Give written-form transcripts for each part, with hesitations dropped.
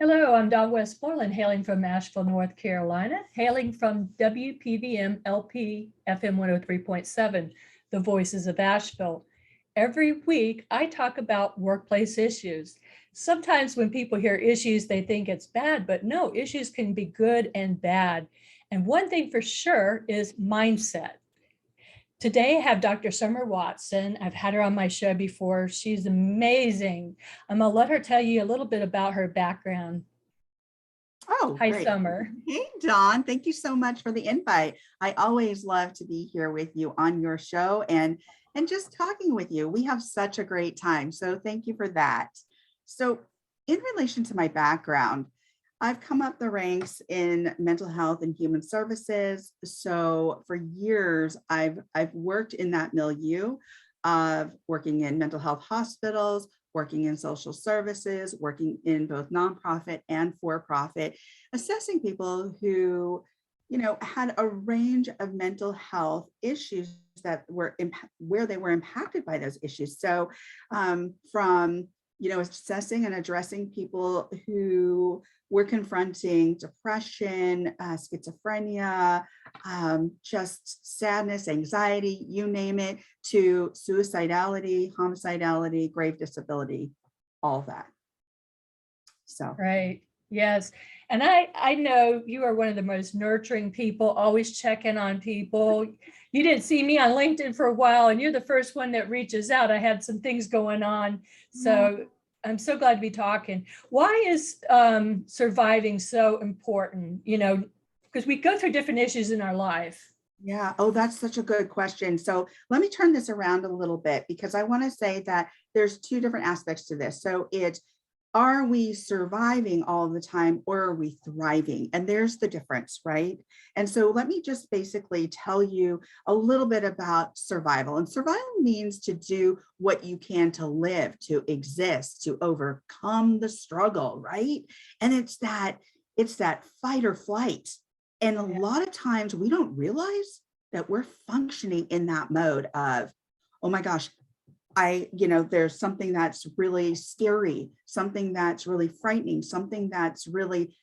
Hello, I'm Dawn Westmoreland, hailing from Asheville, North Carolina, hailing from WPVM LP FM 103.7, the Voices of Asheville. Every week, I talk about workplace issues. Sometimes when people hear issues, they think it's bad, but no, issues can be good and bad. And one thing for sure is mindset. Today, I have Dr. Summer Watson. I've had her on my show before. She's amazing. I'm going to let her tell you a little bit about her background. Oh, Hi, great. Summer. Hey, Dawn. Thank you so much for the invite. I always love to be here with you on your show and just talking with you. We have such a great time. So thank you for that. So in relation to my background, I've come up the ranks in mental health and human services. So for years, I've worked in that milieu of working in mental health hospitals, working in social services, working in both nonprofit and for-profit, assessing people who, had a range of mental health issues that were where they were impacted by those issues. So from assessing and addressing people who were confronting depression, schizophrenia, just sadness, anxiety, you name it, to suicidality, homicidality, grave disability, all of that. So. Right. Yes. And I know you are one of the most nurturing people, always checking on people. You didn't see me on LinkedIn for a while, and you're the first one that reaches out. I had some things going on. So I'm so glad to be talking. Why is surviving so important? Because we go through different issues in our life. Yeah. Oh, that's such a good question. So let me turn this around a little bit, because I want to say that there's two different aspects to this. So are we surviving all the time, or are we thriving? And there's the difference, right? And so let me just basically tell you a little bit about survival. And survival means to do what you can to live, to exist, to overcome the struggle, right? And it's that fight or flight. And a lot of times we don't realize that we're functioning in that mode of, oh my gosh, there's something that's really scary, something that's really frightening, something that's really,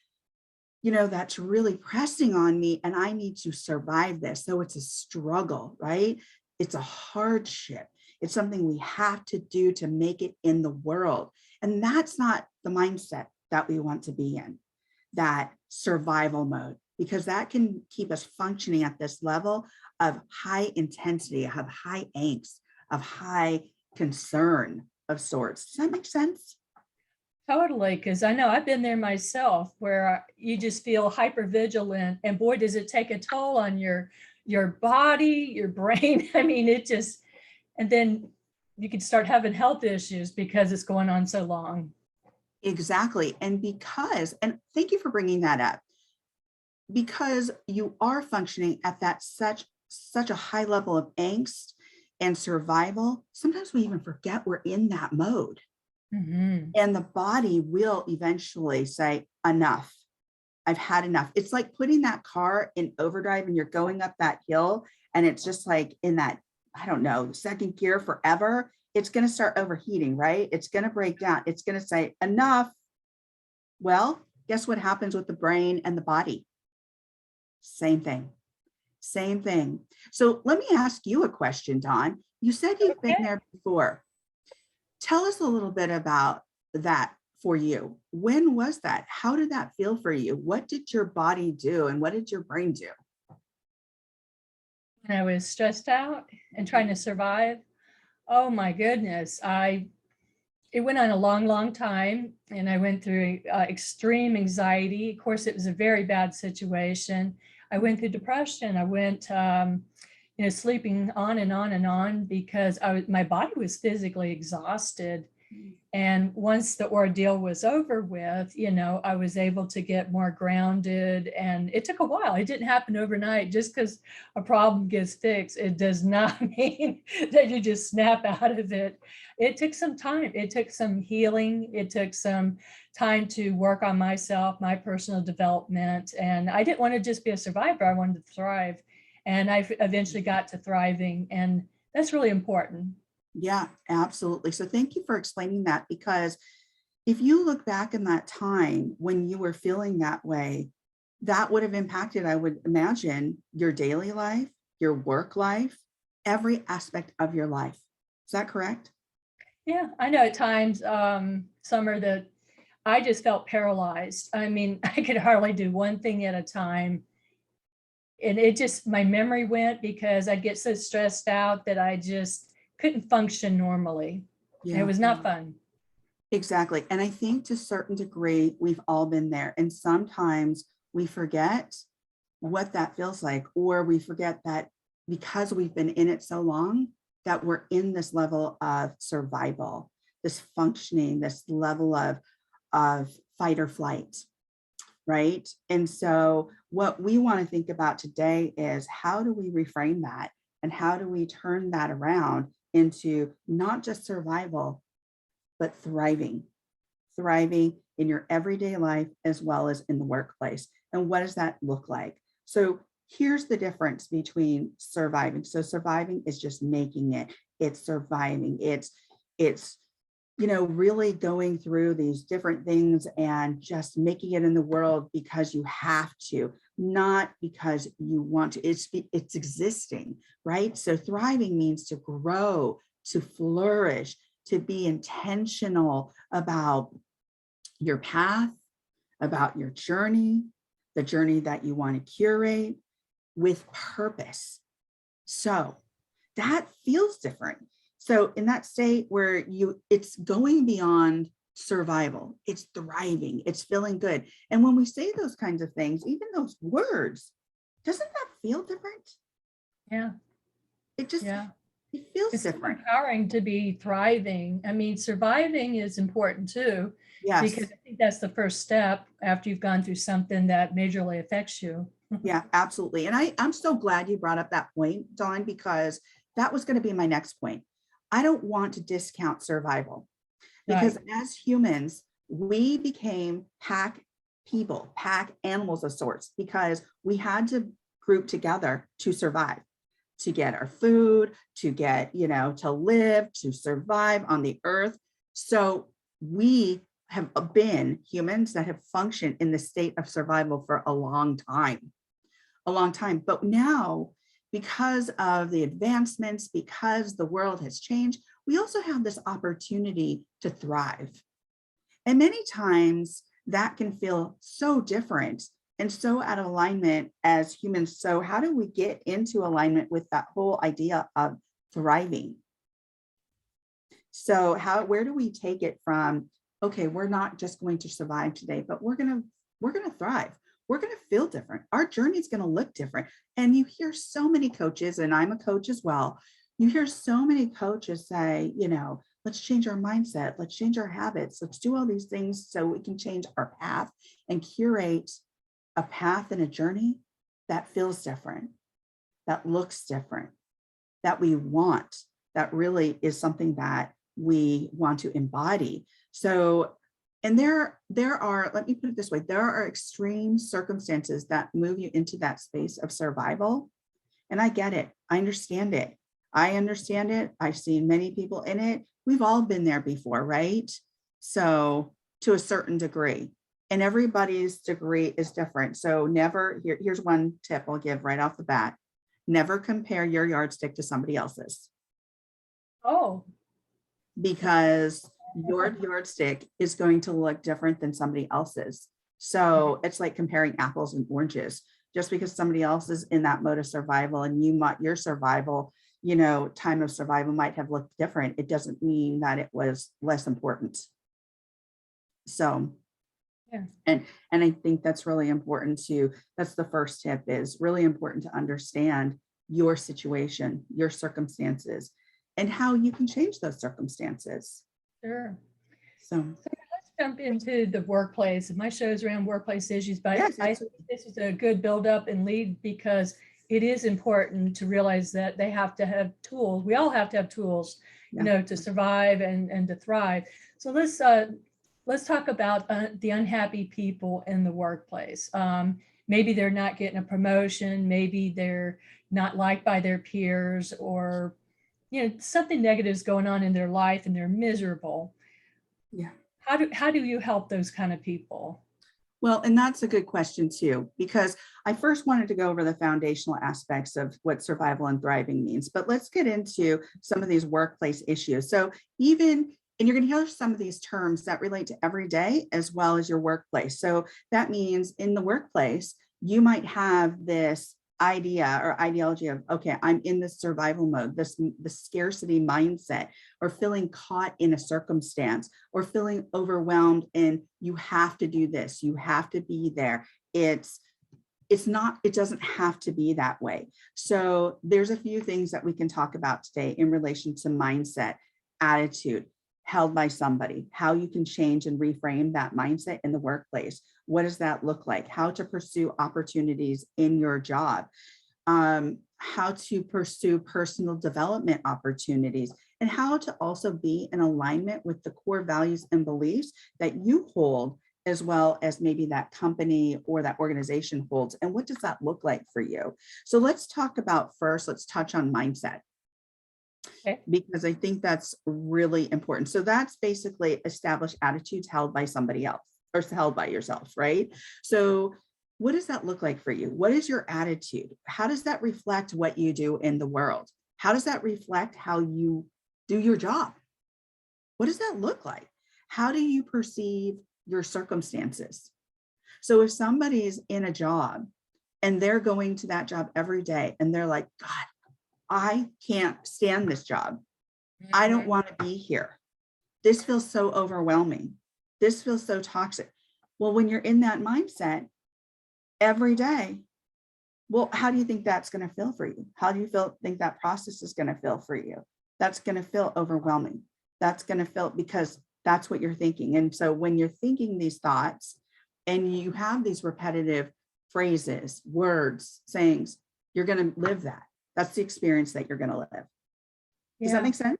that's really pressing on me, and I need to survive this. So it's a struggle, right? It's a hardship. It's something we have to do to make it in the world. And that's not the mindset that we want to be in, that survival mode, because that can keep us functioning at this level of high intensity, of high angst, of high concern of sorts. Does that make sense? Totally, because I know I've been there myself, where you just feel hyper vigilant, and boy, does it take a toll on your body, your brain. I mean, and then you can start having health issues because it's going on so long. Exactly. And thank you for bringing that up, because you are functioning at that such a high level of angst and survival. Sometimes we even forget we're in that mode. Mm-hmm. And the body will eventually say, enough. I've had enough. It's like putting that car in overdrive and you're going up that hill, and it's just like in that, I don't know, second gear forever. It's going to start overheating, right? It's going to break down. It's going to say, enough. Well, guess what happens with the brain and the body? Same thing. Same thing. So let me ask you a question, Dawn. You said you've been there before. Tell us a little bit about that for you. When was that? How did that feel for you? What did your body do, and what did your brain do? When I was stressed out and trying to survive. Oh my goodness. It went on a long, long time, and I went through extreme anxiety. Of course, it was a very bad situation. I went through depression. I went, sleeping on and on and on, because my body was physically exhausted. And once the ordeal was over with, I was able to get more grounded, and it took a while. It didn't happen overnight. Just because a problem gets fixed, it does not mean that you just snap out of it. It took some time. It took some healing. It took some time to work on myself, my personal development. And I didn't want to just be a survivor. I wanted to thrive. And I eventually got to thriving. And that's really important. Yeah, absolutely. So thank you for explaining that, because if you look back in that time when you were feeling that way, that would have impacted, I would imagine, your daily life, your work life, every aspect of your life. Is that correct? Yeah, I know at times, Summer, that I just felt paralyzed. I mean, I could hardly do one thing at a time. And it just, my memory went because I'd get so stressed out that I just couldn't function normally. And it Yeah, was not fun. exactly. And I think to a certain degree, we've all been there. And sometimes we forget what that feels like, or we forget that because we've been in it so long, that we're in this level of survival, this functioning, this level of fight or flight, right? And so what we want to think about today is how do we reframe that, and how do we turn that around into not just survival, but thriving in your everyday life as well as in the workplace. And what does that look like? So here's the difference between surviving. So surviving is just making it. It's surviving. It's really going through these different things and just making it in the world because you have to, not because you want to. It's existing, right? So thriving means to grow, to flourish, to be intentional about your path, about your journey, the journey that you want to curate with purpose. So that feels different. So in that state where it's going beyond survival, it's thriving, it's feeling good. And when we say those kinds of things, even those words, doesn't that feel different? Yeah, It just, yeah. it feels It's so different. empowering to be thriving. I mean, surviving is important too, because Yes. I think that's the first step after you've gone through something that majorly affects you. Yeah, absolutely. And I'm so glad you brought up that point, Dawn, because that was going to be my next point. I don't want to discount survival, because Right. as humans, we became pack people, pack animals of sorts, because we had to group together to survive, to get our food, to get, to live, to survive on the earth. So we have been humans that have functioned in the state of survival for a long time, a long time. But now, because of the advancements, because the world has changed, we also have this opportunity to thrive. And many times that can feel so different and so out of alignment as humans. So, how do we get into alignment with that whole idea of thriving? So, where do we take it from? Okay, we're not just going to survive today, but we're gonna thrive. We're gonna feel different. Our journey is gonna look different. And you hear so many coaches, and I'm a coach as well. You hear so many coaches say, let's change our mindset, let's change our habits, let's do all these things so we can change our path and curate a path and a journey that feels different, that looks different, that we want, that really is something that we want to embody. So, and there are, let me put it this way, there are extreme circumstances that move you into that space of survival. And I get it. I understand it. I understand it. I've seen many people in it. We've all been there before, right? So, to a certain degree, and everybody's degree is different. So here's one tip I'll give right off the bat. Never compare your yardstick to somebody else's, Oh, because your yardstick is going to look different than somebody else's. So it's like comparing apples and oranges. Just because somebody else is in that mode of survival and your survival, time of survival might have looked different, it doesn't mean that it was less important. So, yeah. and I think that's really important too. That's the first tip, is really important to understand your situation, your circumstances, and how you can change those circumstances. Sure. So, So let's jump into the workplace. My show's around workplace issues, but yes, I think this is a good build up and lead, because it is important to realize that they have to have tools. We all have to have tools, yeah, to survive and to thrive. So let's talk about the unhappy people in the workplace. Maybe they're not getting a promotion. Maybe they're not liked by their peers, or something negative is going on in their life and they're miserable. yeah. how do you help those kind of people? Well, and that's a good question too, because I first wanted to go over the foundational aspects of what survival and thriving means, but let's get into some of these workplace issues. So even, and you're going to hear some of these terms that relate to every day as well as your workplace. So that means in the workplace, you might have this idea or ideology of, okay, I'm in this survival mode, the scarcity mindset, or feeling caught in a circumstance, or feeling overwhelmed and you have to do this, you have to be there. It's not, it doesn't have to be that way. So there's a few things that we can talk about today in relation to mindset, attitude held by somebody, how you can change and reframe that mindset in the workplace. What does that look like? How to pursue opportunities in your job, how to pursue personal development opportunities, and how to also be in alignment with the core values and beliefs that you hold, as well as maybe that company or that organization holds. And what does that look like for you? So let's talk about first, let's touch on mindset. Okay. Because I think that's really important. So that's basically established attitudes held by somebody else or held by yourself, right? So what does that look like for you? What is your attitude? How does that reflect what you do in the world? How does that reflect how you do your job? What does that look like? How do you perceive your circumstances? So if somebody's in a job and they're going to that job every day and they're like, God, I can't stand this job. I don't want to be here. This feels so overwhelming. This feels so toxic. Well, when you're in that mindset every day, well, how do you think that's going to feel for you? How do you think that process is going to feel for you? That's going to feel overwhelming. That's going to feel, because that's what you're thinking. And so when you're thinking these thoughts and you have these repetitive phrases, words, sayings, you're going to live that. That's the experience that you're going to live. Does Yeah. that make sense?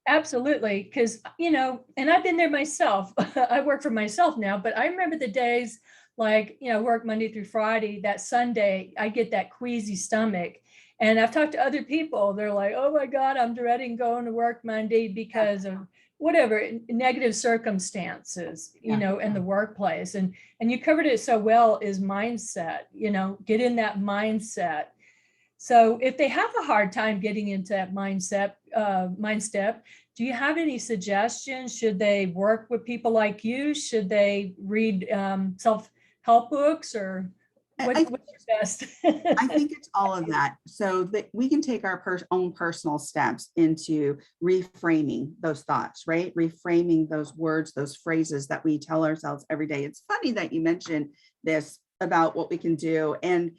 Absolutely. Because, and I've been there myself. I work for myself now, but I remember the days like, work Monday through Friday, that Sunday, I get that queasy stomach. And I've talked to other people, they're like, oh my God, I'm dreading going to work Monday because of whatever negative circumstances, in the workplace. And you covered it so well, is mindset, get in that mindset. So if they have a hard time getting into that mindset, do you have any suggestions? Should they work with people like you? Should they read self-help books, or what's best? I think it's all of that. So that we can take our own personal steps into reframing those thoughts, right? Reframing those words, those phrases that we tell ourselves every day. It's funny that you mentioned this about what we can do. And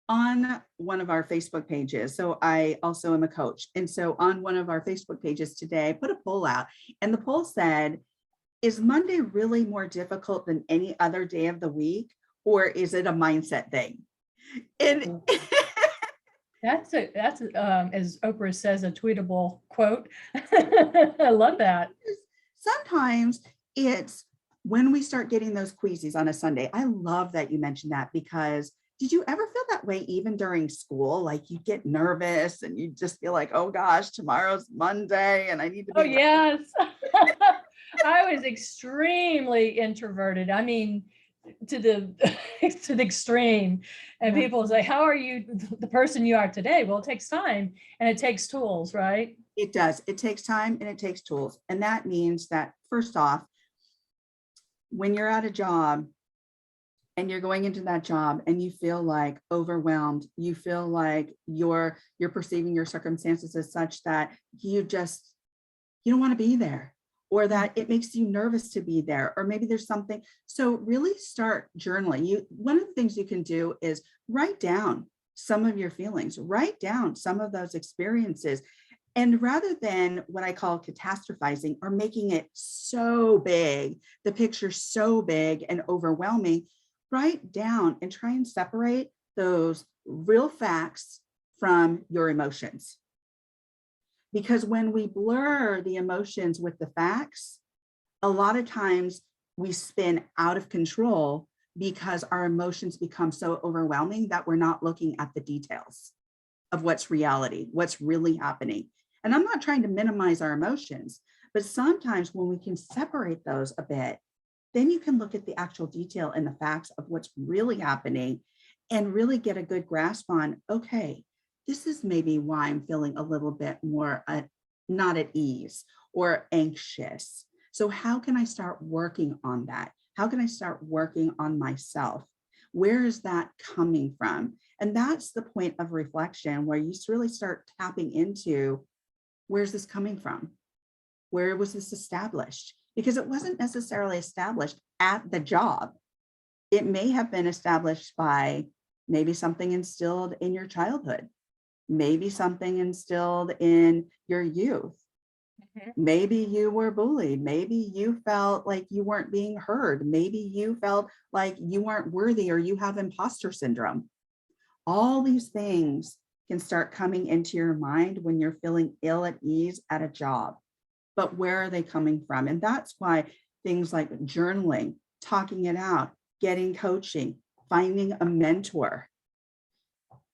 on one of our Facebook pages, so I also am a coach. And so on one of our Facebook pages today, I put a poll out, and the poll said, is Monday really more difficult than any other day of the week? Or is it a mindset thing? And That's as Oprah says, a tweetable quote. I love that. Sometimes it's when we start getting those queasies on a Sunday. I love that you mentioned that, because did you ever feel that way even during school? Like you get nervous and you just feel like, oh gosh, tomorrow's Monday and I need to be. Oh, yes. I was extremely introverted. I mean, to the to the extreme. And people say, how are you the person you are today? Well, it takes time and it takes tools, right? It does. It takes time and it takes tools. And that means that, first off, when you're at a job and you're going into that job and you feel like overwhelmed, you feel like you're perceiving your circumstances as such that you don't want to be there, or that it makes you nervous to be there, or maybe there's something. So really start journaling. One of the things you can do is write down some of your feelings, write down some of those experiences. And rather than what I call catastrophizing or making it so big, the picture so big and overwhelming, write down and try and separate those real facts from your emotions. Because when we blur the emotions with the facts, a lot of times we spin out of control because our emotions become so overwhelming that we're not looking at the details of what's reality, what's really happening. And I'm not trying to minimize our emotions, But sometimes when we can separate those a bit, then you can look at the actual detail and the facts of what's really happening and really get a good grasp on, okay, this is maybe why I'm feeling a little bit more not at ease or anxious. So how can I start working on that? How can I start working on myself? Where is that coming from? And that's the point of reflection, where you really start tapping into, where's this coming from? Where was this established? Because it wasn't necessarily established at the job. It may have been established by maybe something instilled in your childhood, maybe something instilled in your youth. Mhm. Maybe you were bullied. Maybe you felt like you weren't being heard. Maybe you felt like you weren't worthy or you have imposter syndrome. All these things can start coming into your mind when you're feeling ill at ease at a job. But where are they coming from? And that's why things like journaling, talking it out, getting coaching, finding a mentor,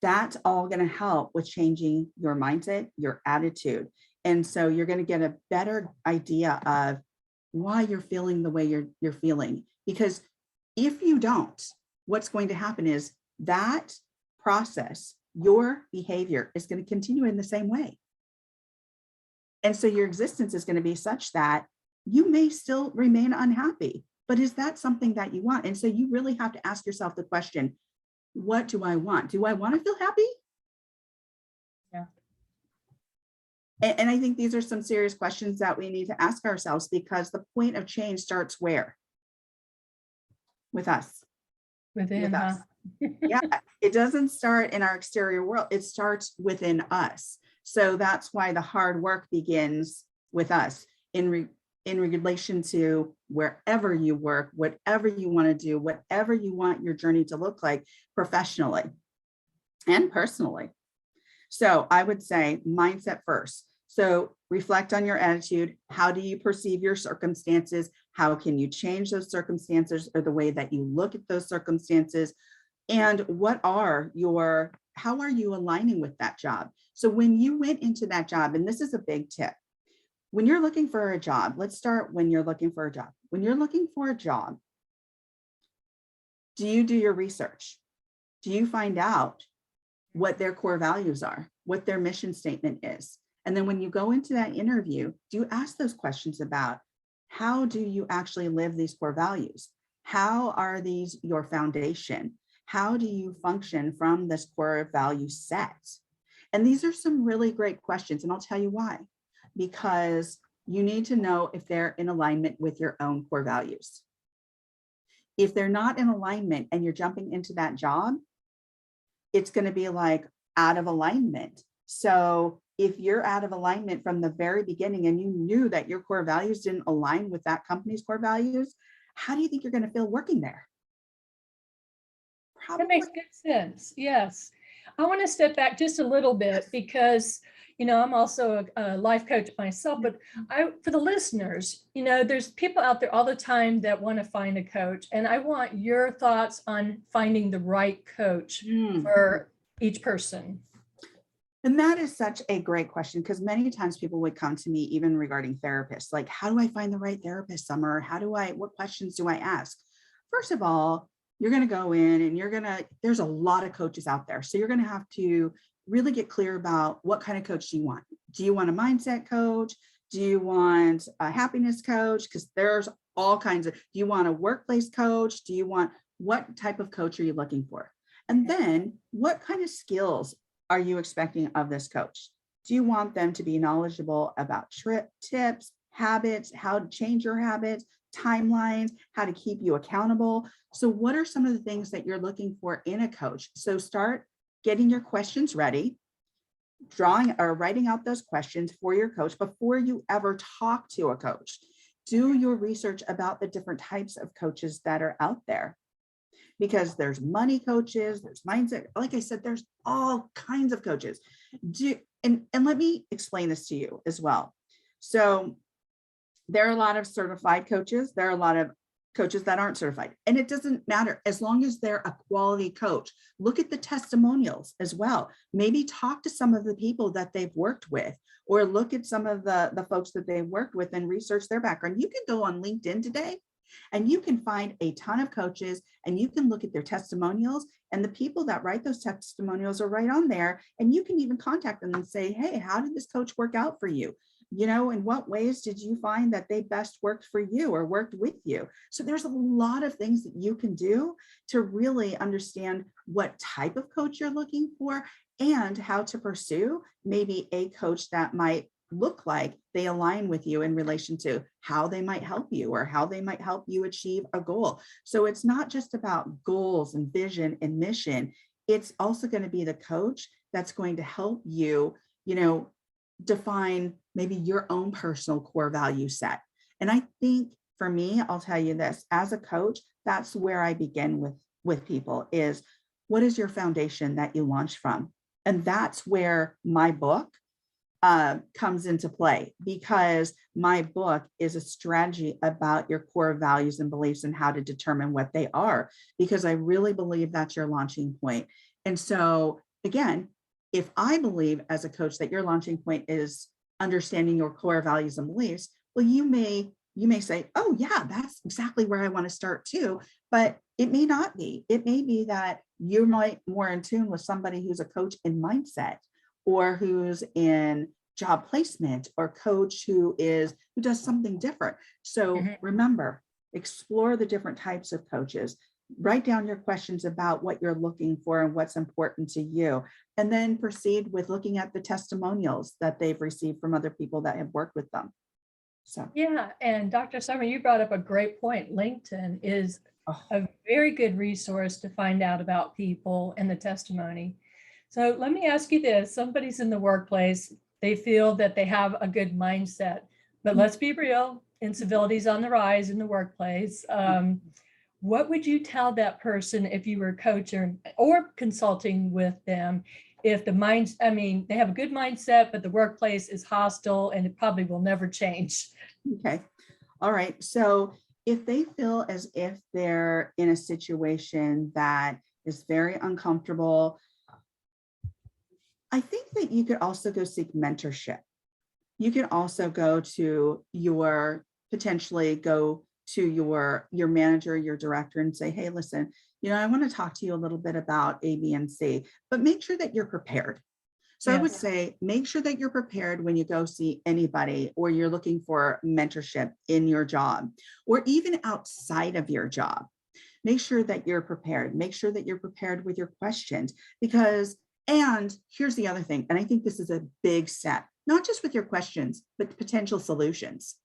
that's all going to help with changing your mindset, your attitude. And so you're going to get a better idea of why you're feeling the way you're feeling. Because if you don't, what's going to happen is that process, your behavior is going to continue in the same way. And so your existence is going to be such that you may still remain unhappy, but is that something that you want? And so you really have to ask yourself the question, what do I want? Do I want to feel happy? Yeah. And I think these are some serious questions that we need to ask ourselves, because the point of change starts where? With us. Within, With huh? us. Yeah, it doesn't start in our exterior world. It starts within us. So that's why the hard work begins with us in relation to wherever you work, whatever you want to do, whatever you want your journey to look like professionally and personally. So I would say mindset first. So reflect on your attitude. How do you perceive your circumstances? How can you change those circumstances or the way that you look at those circumstances? And how are you aligning with that job? So when you went into that job, and this is a big tip, when you're looking for a job, let's start when you're looking for a job. When you're looking for a job, do you do your research? Do you find out what their core values are, what their mission statement is? And then when you go into that interview, do you ask those questions about how do you actually live these core values? How are these your foundation? How do you function from this core value set? And these are some really great questions. And I'll tell you why. Because you need to know if they're in alignment with your own core values. If they're not in alignment and you're jumping into that job, it's going to be like out of alignment. So if you're out of alignment from the very beginning and you knew that your core values didn't align with that company's core values, how do you think you're going to feel working there? That makes good sense. Yes. I want to step back just a little bit because, I'm also a life coach myself, but for the listeners, there's people out there all the time that want to find a coach. And I want your thoughts on finding the right coach for each person. And that is such a great question, because many times people would come to me even regarding therapists, like, how do I find the right therapist, Summer? What questions do I ask? First of all, you're going to go in and there's a lot of coaches out there. So you're going to have to really get clear about what kind of coach do you want. Do you want a mindset coach? Do you want a happiness coach? Because there's all kinds do you want a workplace coach? What type of coach are you looking for? And then what kind of skills are you expecting of this coach? Do you want them to be knowledgeable about tips, habits, how to change your habits, timelines, how to keep you accountable? So what are some of the things that you're looking for in a coach? So start getting your questions ready, drawing or writing out those questions for your coach before you ever talk to a coach. Do your research about the different types of coaches that are out there, because there's money coaches, there's mindset. Like I said, there's all kinds of coaches. And let me explain this to you as well. So there are a lot of certified coaches. There are a lot of coaches that aren't certified. And it doesn't matter as long as they're a quality coach. Look at the testimonials as well. Maybe talk to some of the people that they've worked with. or look at some of the folks that they worked with and research their background. You can go on LinkedIn today and you can find a ton of coaches and you can look at their testimonials, and the people that write those testimonials are right on there. And you can even contact them and say, hey, how did this coach work out for you? You know, in what ways did you find that they best worked for you or worked with you? So there's a lot of things that you can do to really understand what type of coach you're looking for and how to pursue maybe a coach that might look like they align with you in relation to how they might help you or how they might help you achieve a goal. So it's not just about goals and vision and mission. It's also going to be the coach that's going to help you, you know, define maybe your own personal core value set. And I think for me, I'll tell you this, as a coach, that's where I begin with people is, what is your foundation that you launch from? And that's where my book comes into play, because my book is a strategy about your core values and beliefs and how to determine what they are, because I really believe that's your launching point. And so again, if I believe as a coach that your launching point is understanding your core values and beliefs, well, you may say, oh yeah, that's exactly where I want to start too. But it may not be. It may be that you're more in tune with somebody who's a coach in mindset, or who's in job placement, or coach who does something different. So remember, explore the different types of coaches, write down your questions about what you're looking for and what's important to you, and then proceed with looking at the testimonials that they've received from other people that have worked with them. So Yeah, and Dr. Summer, you brought up a great point. LinkedIn is a very good resource to find out about people and the testimony. So let me ask you this. Somebody's in the workplace, they feel that they have a good mindset, but let's be real, incivility's on the rise in the workplace. What would you tell that person if you were coaching or consulting with them, if they have a good mindset, but the workplace is hostile and it probably will never change? Okay. All right. So if they feel as if they're in a situation that is very uncomfortable, I think that you could also go seek mentorship. You can also potentially go to your manager, your director, and say, hey, listen, I want to talk to you a little bit about A, B, and C, but make sure that you're prepared. So I would say, make sure that you're prepared when you go see anybody, or you're looking for mentorship in your job, or even outside of your job. Make sure that you're prepared. Make sure that you're prepared with your questions, and here's the other thing, and I think this is a big step, not just with your questions, but potential solutions.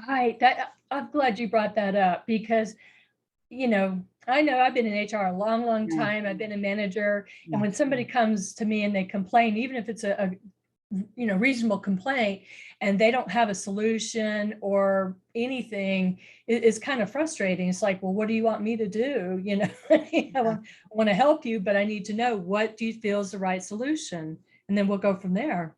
Right. I'm glad you brought that up, because, I know I've been in HR a long, long time. I've been a manager. And when somebody comes to me and they complain, even if it's a reasonable complaint, and they don't have a solution or anything, it's kind of frustrating. It's like, well, what do you want me to do? I want to help you, but I need to know, what do you feel is the right solution? And then we'll go from there.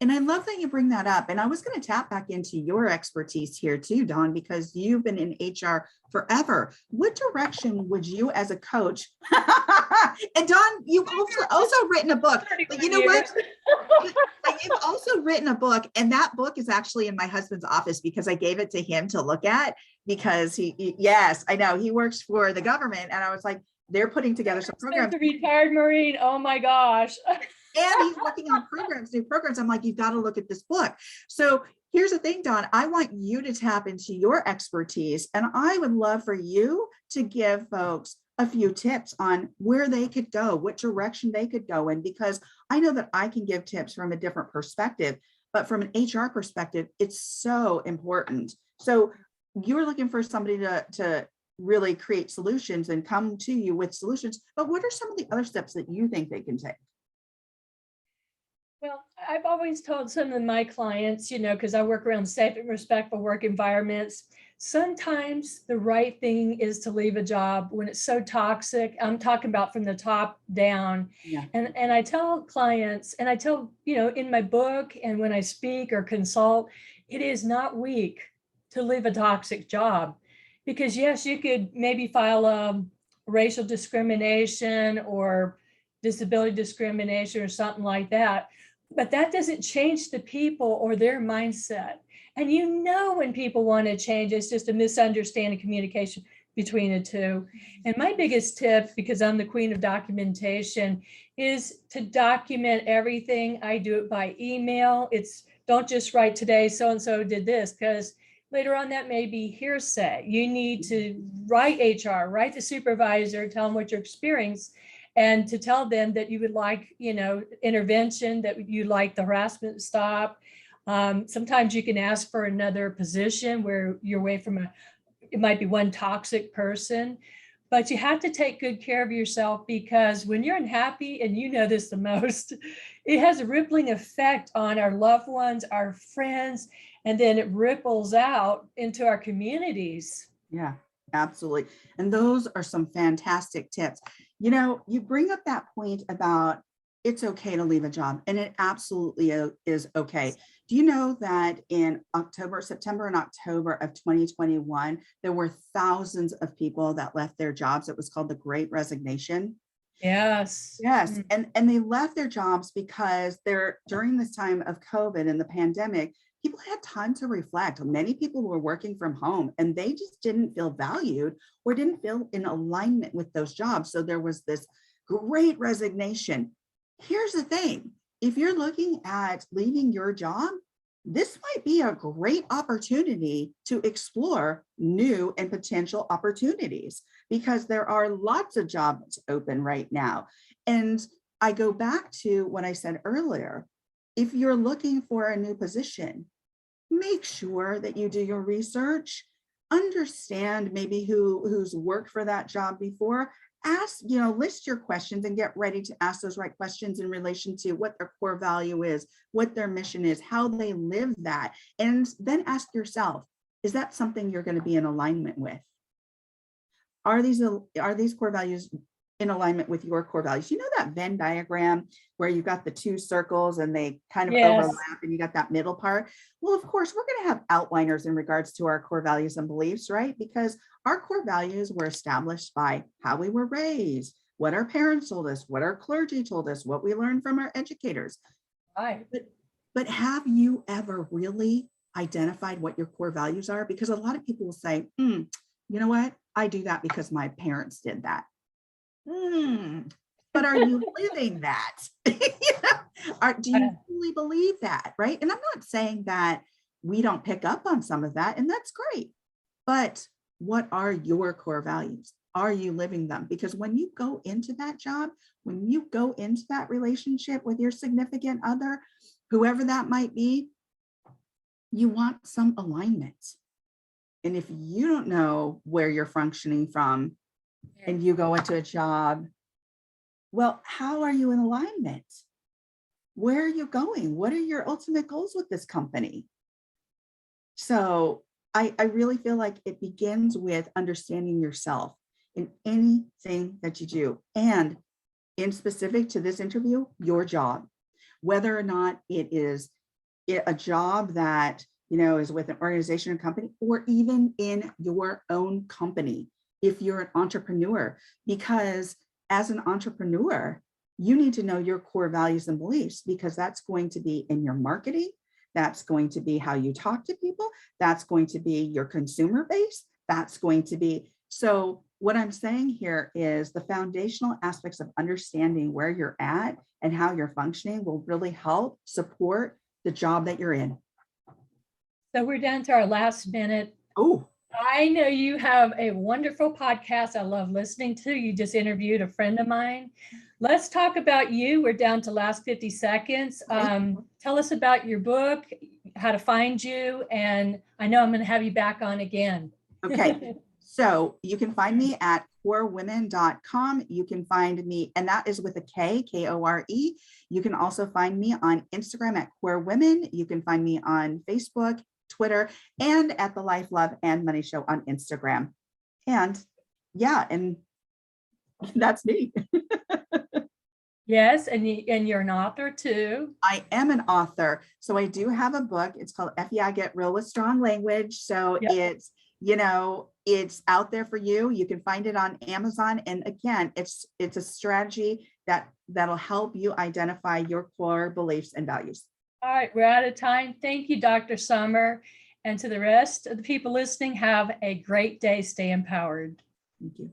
And I love that you bring that up. And I was going to tap back into your expertise here too, Dawn, because you've been in HR forever. What direction would you as a coach? And Dawn, you've also written a book, but you know what? You've also written a book, and that book is actually in my husband's office because I gave it to him to look at, because yes, I know he works for the government. And I was like, they're putting together some programs. The retired Marine. Oh my gosh. And he's working on new programs. I'm like, you've got to look at this book. So here's the thing, Dawn, I want you to tap into your expertise, and I would love for you to give folks a few tips on where they could go, what direction they could go in, because I know that I can give tips from a different perspective, but from an HR perspective, it's so important. So you're looking for somebody to really create solutions and come to you with solutions, but what are some of the other steps that you think they can take? Well, I've always told some of my clients, because I work around safe and respectful work environments, sometimes the right thing is to leave a job when it's so toxic. I'm talking about from the top down. Yeah. And I tell clients, and I tell, in my book and when I speak or consult, it is not weak to leave a toxic job. Because yes, you could maybe file a racial discrimination or disability discrimination or something like that. But that doesn't change the people or their mindset. And you know when people want to change, it's just a misunderstanding communication between the two. And my biggest tip, because I'm the queen of documentation, is to document everything. I do it by email. It's don't just write today, so-and-so did this, because later on that may be hearsay. You need to write HR, write the supervisor, tell them what your experience, and to tell them that you would like, intervention, that you like the harassment to stop. Sometimes you can ask for another position where you're away from it might be one toxic person, but you have to take good care of yourself, because when you're unhappy, and you know this the most, it has a rippling effect on our loved ones, our friends, and then it ripples out into our communities. Yeah, absolutely. And those are some fantastic tips. You bring up that point about it's okay to leave a job, and it absolutely is okay. Do you know that in September and October of 2021, there were thousands of people that left their jobs? It was called the Great Resignation. Yes. Yes, and they left their jobs because during this time of COVID and the pandemic, people had time to reflect. Many people were working from home, and they just didn't feel valued or didn't feel in alignment with those jobs. So there was this great resignation. Here's the thing. If you're looking at leaving your job, this might be a great opportunity to explore new and potential opportunities, because there are lots of jobs open right now. And I go back to what I said earlier. If you're looking for a new position, make sure that you do your research, understand maybe who's worked for that job before. Ask, list your questions and get ready to ask those right questions in relation to what their core value is, what their mission is, how they live that. And then ask yourself, is that something you're going to be in alignment with? Are these core values in alignment with your core values? You know that Venn diagram where you've got the two circles and they kind of overlap, and you got that middle part? Well, of course, we're going to have outliners in regards to our core values and beliefs, right? Because our core values were established by how we were raised, what our parents told us, what our clergy told us, what we learned from our educators. Right. But have you ever really identified what your core values are? Because a lot of people will say, you know what? I do that because my parents did that. But are you living that? Do you really believe that? Right. And I'm not saying that we don't pick up on some of that, and that's great. But what are your core values? Are you living them? Because when you go into that job, when you go into that relationship with your significant other, whoever that might be, you want some alignment. And if you don't know where you're functioning from, and you go into a job, well, how are you in alignment? Where are you going? What are your ultimate goals with this company? So I really feel like it begins with understanding yourself in anything that you do. And in specific to this interview, your job, whether or not it is a job that, is with an organization or company, or even in your own company, if you're an entrepreneur, because as an entrepreneur, you need to know your core values and beliefs, because that's going to be in your marketing. That's going to be how you talk to people. That's going to be your consumer base. That's going to be. So what I'm saying here is the foundational aspects of understanding where you're at and how you're functioning will really help support the job that you're in. So we're down to our last minute. Oh, I know you have a wonderful podcast I love listening to. You just interviewed a friend of mine. Let's talk about you. We're down to last 50 seconds. Tell us about your book, how to find you, and I know I'm going to have you back on again. Okay. So you can find me at corewomen.com. You can find me, and that is with a K, K-O-R-E. You can also find me on Instagram at Core Women. You can find me on Facebook, Twitter, and at the Life, Love, and Money Show on Instagram. And that's me. Yes, and you're an author too. I am an author. So I do have a book. It's called FEI Get Real with Strong Language. So it's, it's out there for you. You can find it on Amazon. And again, it's a strategy that'll help you identify your core beliefs and values. All right, we're out of time. Thank you, Dr. Sommer. And to the rest of the people listening, have a great day. Stay empowered. Thank you.